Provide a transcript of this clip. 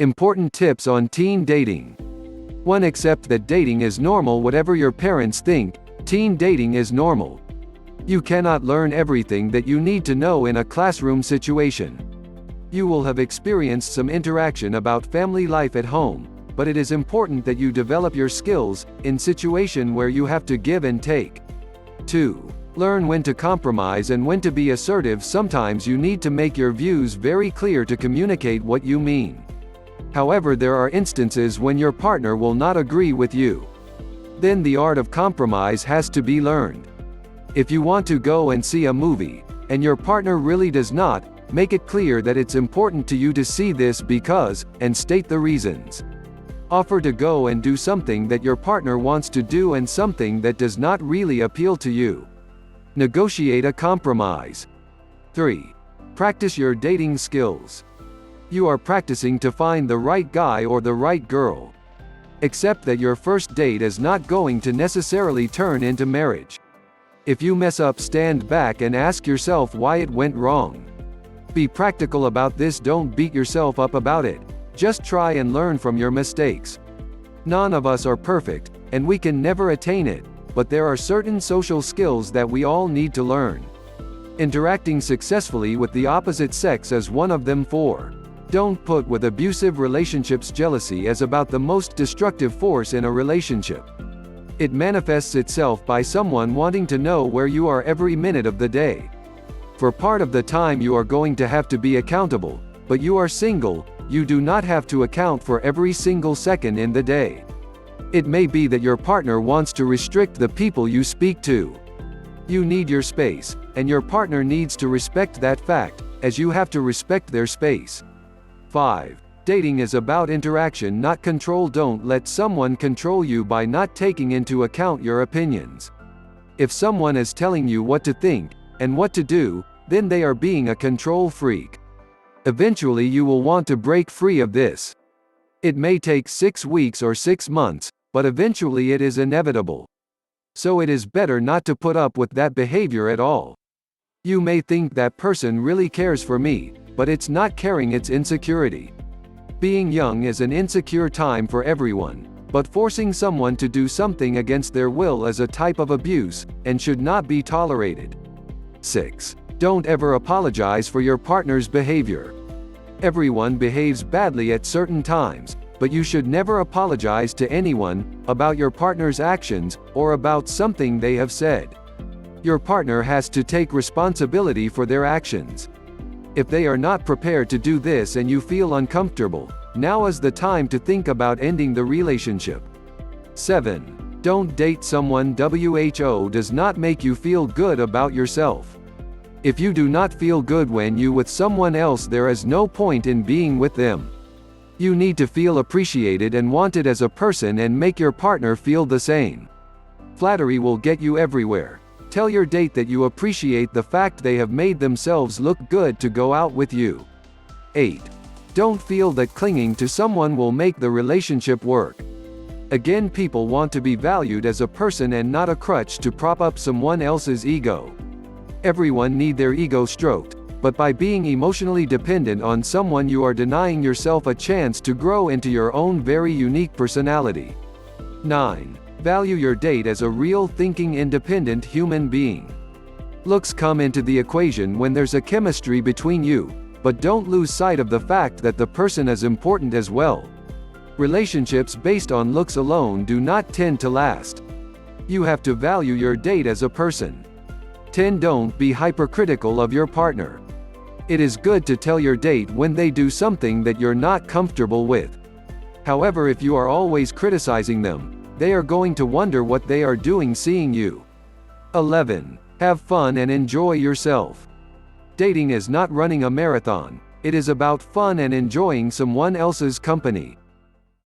Important tips on teen dating. 1. Accept that dating is normal. Whatever your parents think, teen dating is normal. You cannot learn everything that you need to know in a classroom situation. You will have experienced some interaction about family life at home, but it is important that you develop your skills in situation where you have to give and take. 2. Learn when to compromise and when to be assertive. Sometimes you need to make your views very clear to communicate what you mean. However, there are instances when your partner will not agree with you. Then the art of compromise has to be learned. If you want to go and see a movie, and your partner really does not, make it clear that it's important to you to see this because, and state the reasons. Offer to go and do something that your partner wants to do and something that does not really appeal to you. Negotiate a compromise. 3. Practice your dating skills. You are practicing to find the right guy or the right girl. Accept that your first date is not going to necessarily turn into marriage. If you mess up, stand back and ask yourself why it went wrong. Be practical about this. Don't beat yourself up about it. Just try and learn from your mistakes. None of us are perfect, and we can never attain it, but there are certain social skills that we all need to learn. Interacting successfully with the opposite sex is one of them. 4. Don't put with abusive relationships. Jealousy is about the most destructive force in a relationship. It manifests itself by someone wanting to know where you are every minute of the day. For part of the time you are going to have to be accountable, but you are single, you do not have to account for every single second in the day. It may be that your partner wants to restrict the people you speak to. You need your space, and your partner needs to respect that fact, as you have to respect their space. 5. Dating is about interaction, not control. Don't let someone control you by not taking into account your opinions. If someone is telling you what to think, and what to do, then they are being a control freak. Eventually you will want to break free of this. It may take 6 weeks or 6 months, but eventually it is inevitable. So it is better not to put up with that behavior at all. You may think that person really cares for me, but it's not caring, it's insecurity. Being young is an insecure time for everyone, but forcing someone to do something against their will is a type of abuse, and should not be tolerated. 6. Don't ever apologize for your partner's behavior. Everyone behaves badly at certain times, but you should never apologize to anyone about your partner's actions, or about something they have said. Your partner has to take responsibility for their actions. If they are not prepared to do this and you feel uncomfortable, now is the time to think about ending the relationship. 7. Don't date someone who does not make you feel good about yourself. If you do not feel good when you with someone else, there is no point in being with them. You need to feel appreciated and wanted as a person and make your partner feel the same. Flattery will get you everywhere. Tell your date that you appreciate the fact they have made themselves look good to go out with you. 8. Don't feel that clinging to someone will make the relationship work. Again, people want to be valued as a person and not a crutch to prop up someone else's ego. Everyone need their ego stroked, but by being emotionally dependent on someone you are denying yourself a chance to grow into your own very unique personality. 9. Value your date as a real thinking independent human being. Looks come into the equation when there's a chemistry between you, but don't lose sight of the fact that the person is important as well. Relationships based on looks alone do not tend to last. You have to value your date as a person. 10. Don't be hypercritical of your partner. It is good to tell your date when they do something that you're not comfortable with. However, if you are always criticizing them, they are going to wonder what they are doing seeing you. 11. Have fun and enjoy yourself. Dating is not running a marathon. It is about fun and enjoying someone else's company.